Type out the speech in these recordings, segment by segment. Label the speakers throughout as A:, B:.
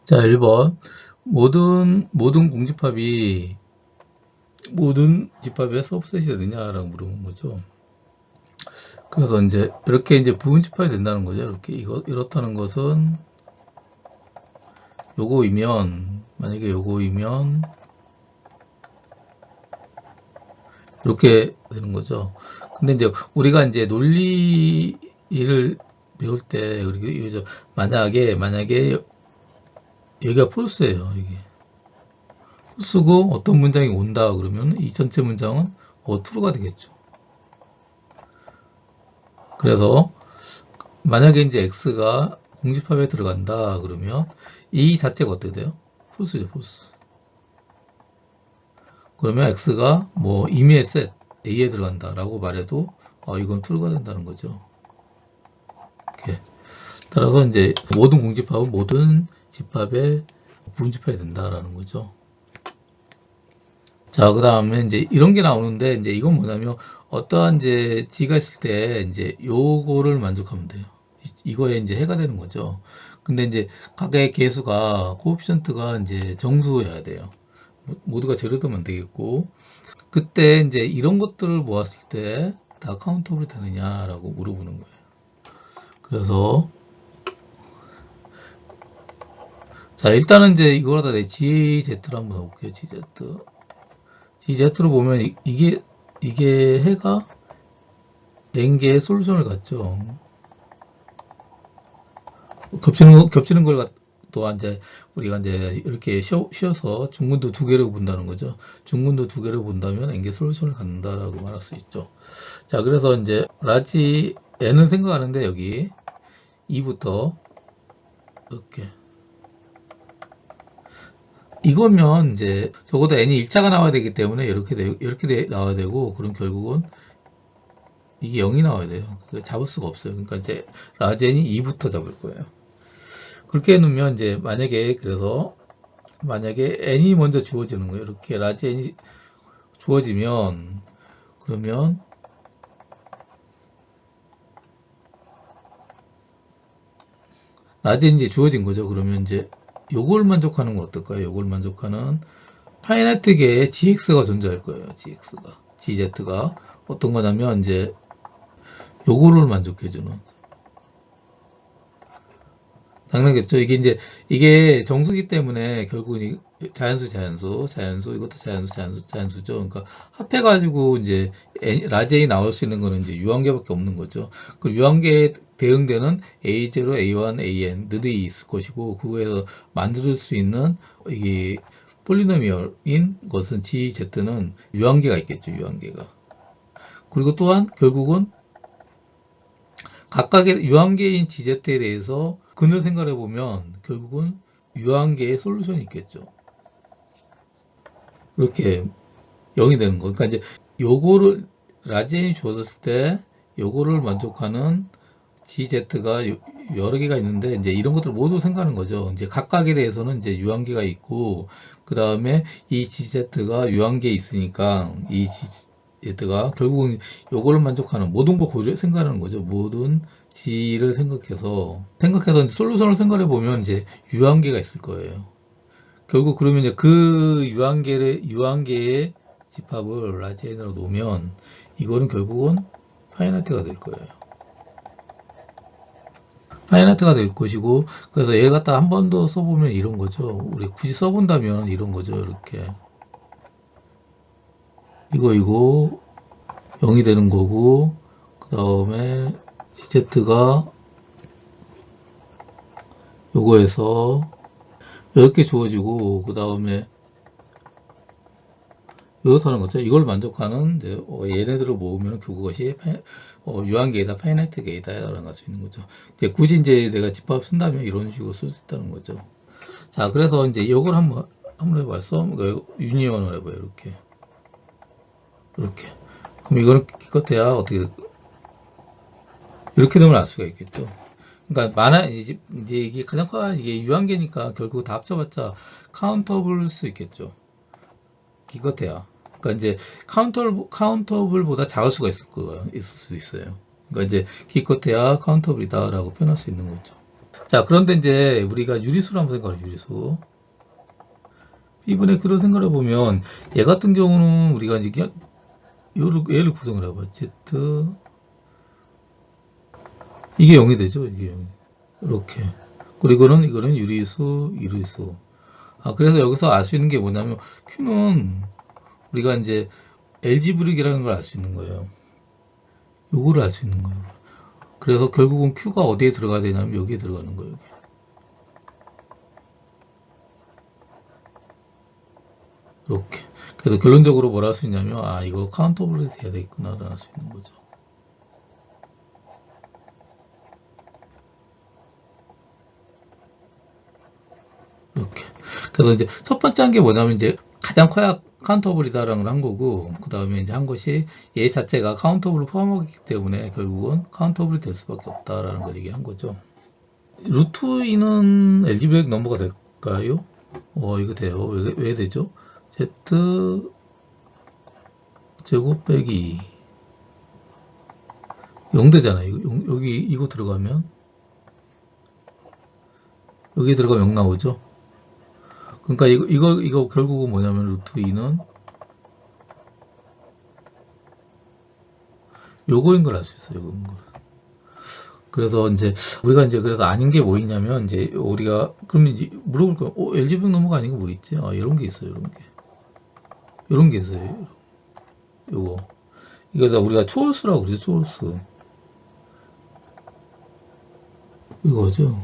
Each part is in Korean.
A: 자, 1번. 모든 집합의 서브셋이 되느냐라고 물어본 거죠. 그래서 이제 이렇게 이제 부분 집합이 된다는 거죠. 이렇게 이렇다는 것은 만약에 요거이면 이렇게 되는 거죠. 근데 이제 우리가 이제 논리를 배울 때 그리고 만약에 여기가 폴스예요. 이게 폴스고 어떤 문장이 온다 그러면 이 전체 문장은 true가 되겠죠. 그래서 만약에 이제 x가 공집합에 들어간다 그러면 이 자체가 어떻게 돼요? 폴스죠, 폴스. 그러면 x가 뭐 임의의 셋 a에 들어간다라고 말해도 이건 true가 된다는 거죠. 이렇게. 따라서 이제 모든 공집합은 모든 집합의 부분집합이 된다라는 거죠. 자, 그 다음에 이제 이런 게 나오는데, 이제 이건 뭐냐면, 어떠한 이제 G가 있을 때, 이제 요거를 만족하면 돼요. 이거에 이제 해가 되는 거죠. 근데 이제 각의 개수가, 코에피션트가 이제 정수여야 돼요. 모두가 제로되면 안 되겠고, 그때 이제 이런 것들을 모았을 때 다 카운터블이 되느냐라고 물어보는 거예요. 그래서, 자, 일단은 이제 이걸 갖다 GZ를 한번 해볼게요. GZ로 보면 이게 해가 n개의 솔루션을 갖죠. 겹치는 걸 또한 이제 우리가 이제 이렇게 쉬어서 중근도 두 개로 본다는 거죠. 중근도 두 개로 본다면 n개 솔루션을 갖는다라고 말할 수 있죠. 자, 그래서 이제 라지 n은 생각하는데 여기 2부터 이렇게 이거면 이제 적어도 n이 1차가 나와야 되기 때문에 이렇게 나와야 되고, 그럼 결국은 이게 0이 나와야 돼요. 잡을 수가 없어요. 그러니까 이제 라지 n이 2부터 잡을 거예요. 그렇게 해놓으면 이제 만약에 n이 먼저 주어지는 거예요. 이렇게 라지 n이 주어지면 그러면 라지 n이 이제 주어진 거죠. 그러면 이제 요걸 만족하는 건 어떨까요? 요걸 만족하는 파이나이트 개의 gx가 존재할 거예요. gz가 어떤 거냐면 이제 요거를 만족해주는. 당연하겠죠. 이게 정수기 때문에 결국은 자연수, 이것도 자연수죠. 그러니까 합해가지고 이제 라지 A 나올 수 있는 거는 이제 유한계밖에 없는 거죠. 그 유한계에 대응되는 A0, A1, AN 너들이 있을 것이고, 그거에서 만들 수 있는 이게 폴리노미얼인 것은 GZ는 유한계가 있겠죠. 유한계가. 그리고 또한 결국은 각각의 유한계인 GZ에 대해서 근을 생각해 보면 결국은 유한계의 솔루션이 있겠죠. 이렇게 0이 되는 거. 그러니까 이제 요거를 라지엔이 주어졌을 때 요거를 만족하는 GZ가 여러 개가 있는데, 이제 이런 것들 모두 생각하는 거죠. 이제 각각에 대해서는 이제 유한계가 있고, 그 다음에 이 GZ가 유한계에 있으니까 이 GZ가 결국은 요거를 만족하는 모든 걸 생각하는 거죠. 모든 G를 생각해서 이제 솔루션을 생각해 보면 이제 유한계가 있을 거예요. 결국 그러면 이제 그 유한계의 집합을 라지 n으로 놓으면 이거는 결국은 파이나이트가 될 거예요. 파이나이트가 될 것이고, 그래서 얘 갖다 한 번 더 써보면 이런 거죠. 우리 굳이 써본다면 이런 거죠. 이렇게 이거 0이 되는 거고, 그 다음에 GZ가 요거에서 이렇게 주어지고, 그 다음에 이렇다는 거죠. 이걸 만족하는 이제 얘네들을 모으면 그것이 유한계이다, 파이나이트 계이다라는 걸 수 있는 거죠. 굳이 이제 내가 집합 쓴다면 이런 식으로 쓸 수 있다는 거죠. 자, 그래서 이제 이걸 한번 해봐서 유니언을 해봐요. 이렇게. 그럼 이거는 기껏해야 어떻게 이렇게 되면 알 수가 있겠죠. 그러니까 이제 이게 가장 이게 유한계니까 결국 다 합쳐봤자 카운터블일 수 있겠죠. 기껏해야. 그러니까 이제 카운터블보다 작을 수가 있을 수 있어요. 그러니까 이제 기껏해야 카운터블이다라고 표현할 수 있는 거죠. 자, 그런데 이제 우리가 유리수를 한번 생각해, 유리수. B분의 Q를 생각해 보면, 얘 같은 경우는 우리가 이제 그냥 얘를 구성을 해봐. Z, 이게 0이 되죠, 이게 0. 이렇게. 그리고 이거는 유리수, 유리수. 아, 그래서 여기서 알 수 있는 게 뭐냐면, Q는 우리가 이제 LG브릭이라는 걸 알 수 있는 거예요. 요거를 알 수 있는 거예요. 그래서 결국은 Q가 어디에 들어가야 되냐면 여기에 들어가는 거예요. 여기. 이렇게. 그래서 결론적으로 뭐라 할 수 있냐면, 아, 이거 카운터블이 돼야 되겠구나라는 할 수 있는 거죠. 이렇게. 그래서 이제 첫 번째 한 게 뭐냐면 이제 가장 커야 카운터블이다라는 걸 한 거고, 그 다음에 이제 한 것이 얘 자체가 카운터블을 포함하기 때문에 결국은 카운터블이 될 수밖에 없다라는 걸 얘기한 거죠. 루트 2는 LG브렉 넘버가 될까요? 이거 돼요. 왜 되죠? Z 제곱 빼기 0 되잖아요. 여기 이거 들어가면 여기 들어가면 0 나오죠. 그러니까 이거 결국은 뭐냐면 루트 2는 요거인 걸 알 수 있어요. 요거인 걸. 그래서 이제 우리가 이제 그래서 아닌 게 뭐 있냐면 이제 우리가 그러면 이제 물어볼 거예요. LG브렉 넘버가 아닌 거 뭐 있지? 아, 이런 게 있어요. 이런 게 있어요. 요거. 이거 다 우리가 초월수라고 그러죠. 초월수. 이거죠.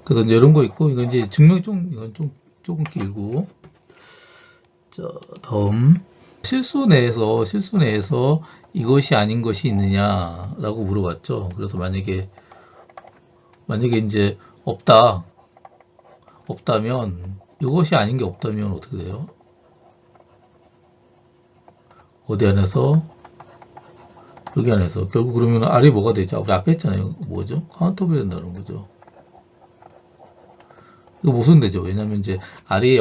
A: 그래서 이제 이런 거 있고, 이건 이제 증명이 이건 조금 길고. 자, 다음. 실수 내에서 이것이 아닌 것이 있느냐라고 물어봤죠. 그래서 만약에 이제 없다면, 이것이 아닌 게 없다면 어떻게 돼요? 어디 안에서? 여기 안에서. 결국 그러면 아래 뭐가 되죠? 우리 앞에 했잖아요. 뭐죠? 카운터블이 된다는 거죠. 이거 무슨 되죠? 왜냐면 이제 R이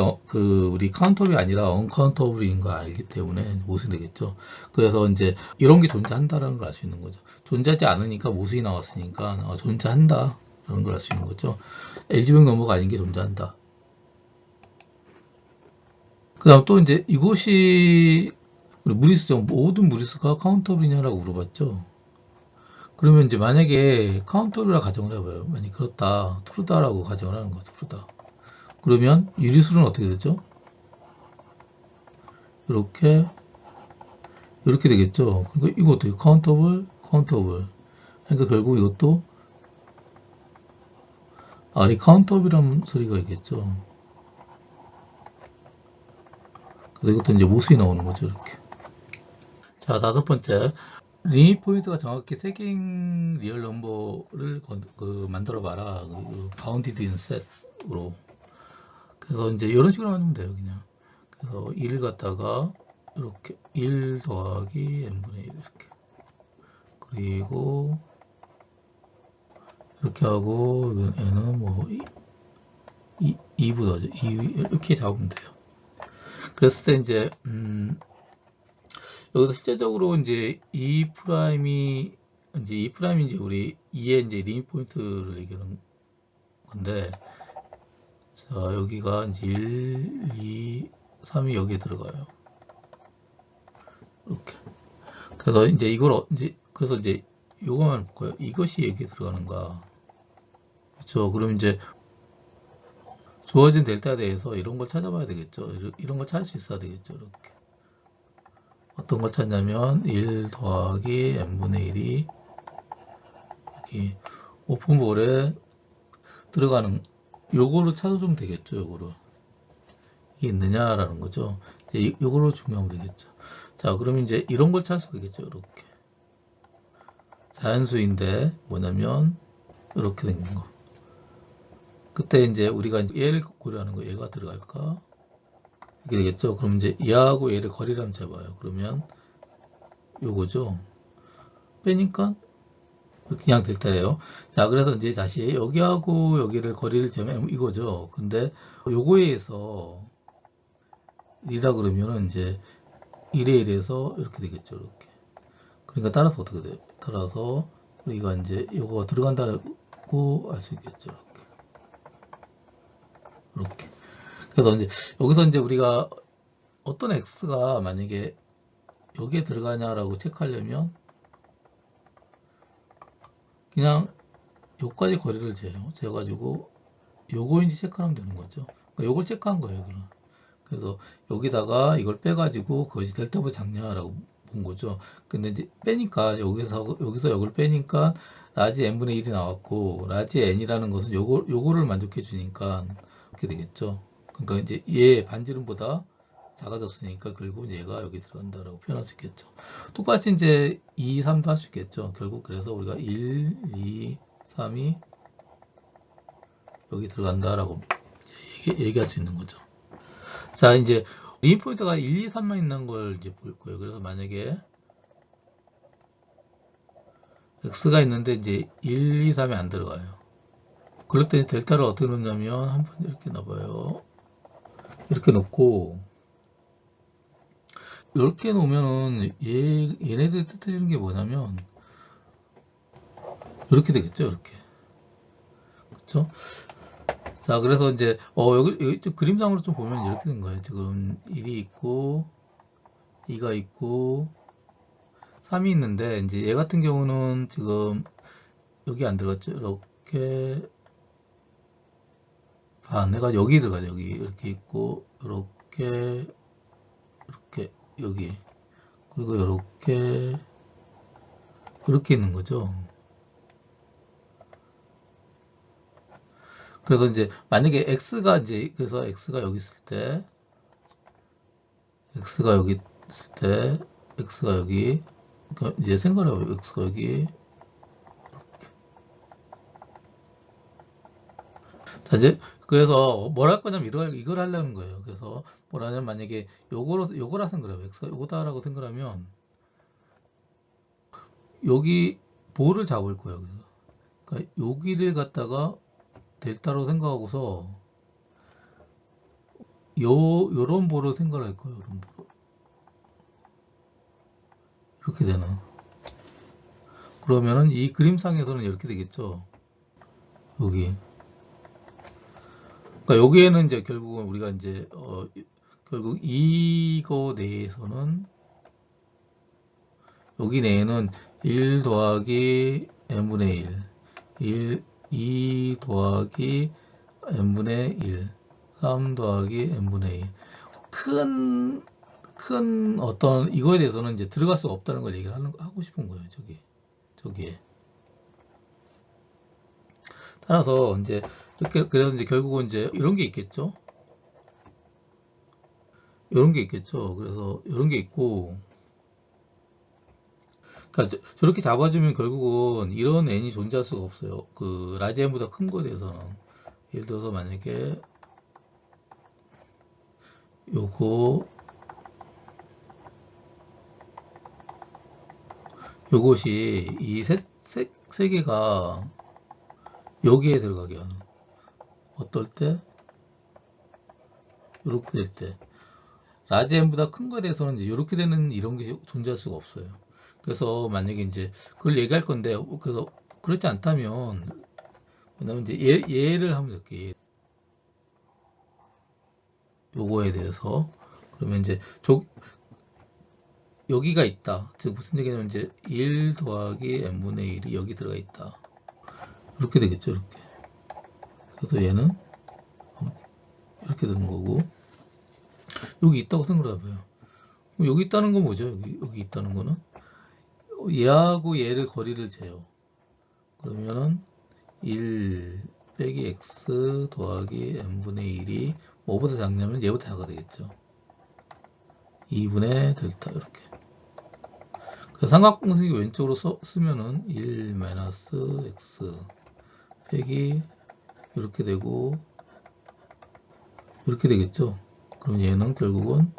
A: 우리 카운터블이 아니라 언카운터블인 거 알기 때문에 무슨 되겠죠. 그래서 이제 이런 게 존재한다라는 걸 알 수 있는 거죠. 존재하지 않으니까 무수히 나왔으니까 존재한다 라는 걸 알 수 있는 거죠. LG브렉 넘버가 아닌 게 존재한다. 그 다음 또 이제 이것이 우리 무리수죠. 모든 무리수가 카운터블이냐라고 물어봤죠. 그러면 이제 만약에 카운터블이라 가정을 해봐요. 만약 그렇다, 트루다라고 가정을 하는 거죠. 트루다. 그러면 유리수는 어떻게 되죠? 이렇게 되겠죠. 그러니까 이것도 카운터블. 그러니까 결국 이것도 R이 카운터블이라는 소리가 있겠죠. 그래서 이것도 이제 모순이 나오는 거죠. 이렇게. 자, 다섯 번째. 리밋 포인트가 정확히 세깅 리얼 넘버를 만들어 봐라. 바운디드 인 셋으로. 그래서 이제 이런 식으로 하면 돼요, 그냥. 그래서 1을 갖다가 이렇게 1 더하기 n분의 1 이렇게. 그리고 이렇게 하고 n은 뭐 2보다죠. 2 이렇게 잡으면 돼요. 그랬을 때 이제 여기서 실제적으로 이제 E 프라임이 이제 우리 2의 이제 리밋 포인트를 얘기하는 건데, 자, 여기가 이제 1, 2, 3이 여기에 들어가요. 이렇게. 그래서 이제 그래서 이제 요거만 볼 거예요. 이것이 여기에 들어가는가. 그렇죠. 그럼 이제 주어진 델타에 대해서 이런 걸 찾아봐야 되겠죠. 이런 걸 찾을 수 있어야 되겠죠. 이렇게. 어떤 걸 찾냐면 1 더하기 n분의 1이 여기 오픈볼에 들어가는 요거를 찾아주면 되겠죠. 요거를 이게 있느냐라는 거죠. 이제 요거를 중요하면 되겠죠. 자, 그러면 이제 이런 걸 찾을 수 있겠죠. 이렇게 자연수인데 뭐냐면 이렇게 생긴 거. 그때 이제 우리가 이제 얘를 고려하는 거, 얘가 들어갈까? 이렇게 되겠죠. 그럼 이제 얘하고 얘를 거리를 한번 재봐요. 그러면 요거죠. 빼니까 그냥 델타예요. 자, 그래서 이제 다시 여기하고 여기를 거리를 재면 이거죠. 근데 요거에 의해서 1이라 그러면은 이제 1에 1에서 이렇게 되겠죠. 이렇게. 그러니까 따라서 어떻게 돼요? 따라서 우리가 이제 요거 들어간다고 보고 알 수 있겠죠. 이렇게. 그래서 이제 여기서 이제 우리가 어떤 x가 만약에 여기에 들어가냐라고 체크하려면 그냥 요까지 거리를 재가지고 요거인지 체크하면 되는 거죠. 그러니까 요걸 체크한 거예요. 그럼. 그래서 여기다가 이걸 빼가지고 그것이 델타보다 작냐라고 본 거죠. 근데 이제 빼니까 여기서 이걸 빼니까 라지 n분의 1이 나왔고 라지 n이라는 것은 요거를 만족해 주니까 이렇게 되겠죠. 그러니까 이제 얘 반지름보다 작아졌으니까 결국 얘가 여기 들어간다라고 표현할 수 있겠죠. 똑같이 이제 2, 3도 할 수 있겠죠. 결국 그래서 우리가 1, 2, 3이 여기 들어간다라고 얘기할 수 있는 거죠. 자, 이제 리인 포인트가 1, 2, 3만 있는 걸 이제 볼 거예요. 그래서 만약에 x가 있는데 이제 1, 2, 3이 안 들어가요. 그럴 때 델타를 어떻게 놓냐면 한번 이렇게 놔봐요. 이렇게 놓고 이렇게 놓으면은 얘네들이 뜻해주는 게 뭐냐면 이렇게 되겠죠. 이렇게. 그렇죠? 자, 그래서 이제 여기 좀 그림상으로 좀 보면 이렇게 된 거예요. 지금 1이 있고 2가 있고 3이 있는데 이제 얘 같은 경우는 지금 여기 안 들어갔죠. 이렇게 내가 여기 들어가죠. 여기 이렇게 있고 이렇게 여기 그리고 이렇게 있는 거죠. 그래서 이제 만약에 x가 이제 그래서 x가 여기 있을 때 x가 여기 있을 때 x가 여기 그러니까 이제 생각을 해봐요. x가 여기 자 이제 그래서 뭘 할 거냐면 이걸 하려는 거예요. 그래서 뭐라냐면 만약에 요거라 생각해요. x가 요거다라고 생각하면 여기 뭐를 잡을 거예요. 그래서 그러니까 여기를 갖다가 델타로 생각하고서 요런 보로 생각을 할 거예요. 요런 보로 이렇게 되는. 그러면은 이 그림상에서는 이렇게 되겠죠. 여기. 그러니까 여기에는 이제 결국은 우리가 이제 결국 이거 내에서는 여기 내에는 1 더하기 n분의 2 더하기 n분의 1, 3 더하기 n분의 2. 큰 어떤 이거에 대해서는 이제 들어갈 수가 없다는 걸 얘기를 하고 싶은 거예요. 저기에. 따라서 이제 이렇게 그래서 이제 결국은 이제 이런 게 있겠죠. 이런 게 있겠죠. 그래서 이런 게 있고, 그러니까 저렇게 잡아주면 결국은 이런 n이 존재할 수가 없어요. 그 라지 n보다 큰 거에 대해서는. 예를 들어서 만약에 요것이 이 세 개가 여기에 들어가게 하는. 어떨 때? 이렇게 될 때. 라지 n보다 큰 거에 대해서는 이제 이렇게 되는 이런 게 존재할 수가 없어요. 그래서 만약에 이제 그걸 얘기할 건데, 그래서 그렇지 않다면, 뭐냐면 이제 얘를 하면 될게요. 요거에 대해서. 그러면 이제 여기가 있다. 즉 무슨 얘기냐면 이제 1 더하기 n분의 1이 여기 들어가 있다. 이렇게 되겠죠. 이렇게. 그래서 얘는 이렇게 되는 거고 여기 있다고 생각을 해봐요. 여기 있다는 건 뭐죠? 여기 있다는 거는 얘하고 얘를 거리를 재요. 그러면은 1 빼기 x 더하기 n분의 1이 뭐보다 작냐면 얘보다 작아야 되겠죠. 2분의 델타 이렇게. 그 삼각공식이 왼쪽으로 쓰면은 1 마이너스 x 빼기 이렇게 되고 이렇게 되겠죠. 그럼 얘는 결국은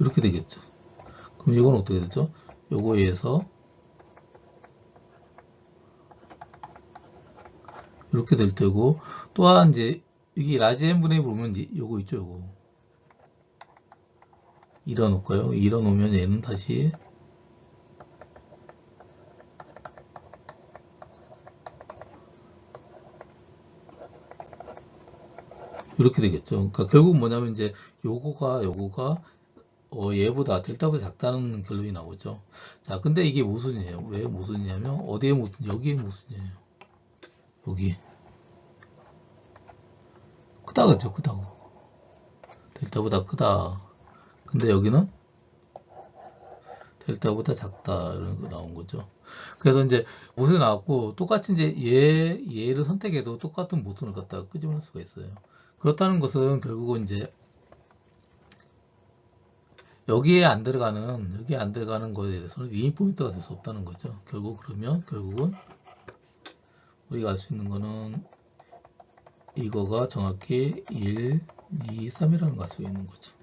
A: 이렇게 되겠죠. 그럼 이건 어떻게 되죠? 요거에 의해서 이렇게 될 테고 또한 이제 이게 라지 n분의 1 보면 이제 요거 있죠. 요거 일어놓을까요? 일어놓으면 얘는 다시 이렇게 되겠죠. 그러니까 결국 뭐냐면 이제 요거가 얘보다 델타보다 작다는 결론이 나오죠. 자, 근데 이게 모순이에요. 왜 모순이냐면 어디에 모순? 여기에 모순이에요. 여기 크다 그죠? 크다고. 델타보다 크다. 근데 여기는 델타보다 작다 이런 거 나온 거죠. 그래서 이제 모순이 나왔고 똑같이 이제 얘를 선택해도 똑같은 모순을 갖다가 끄집어낼 수가 있어요. 그렇다는 것은 결국은 이제 여기에 안 들어가는 거에 대해서는 이인 포인트가 될 수 없다는 거죠. 결국은 우리가 알 수 있는 거는 이거가 정확히 1, 2, 3이라는 걸 알 수 있는 거죠.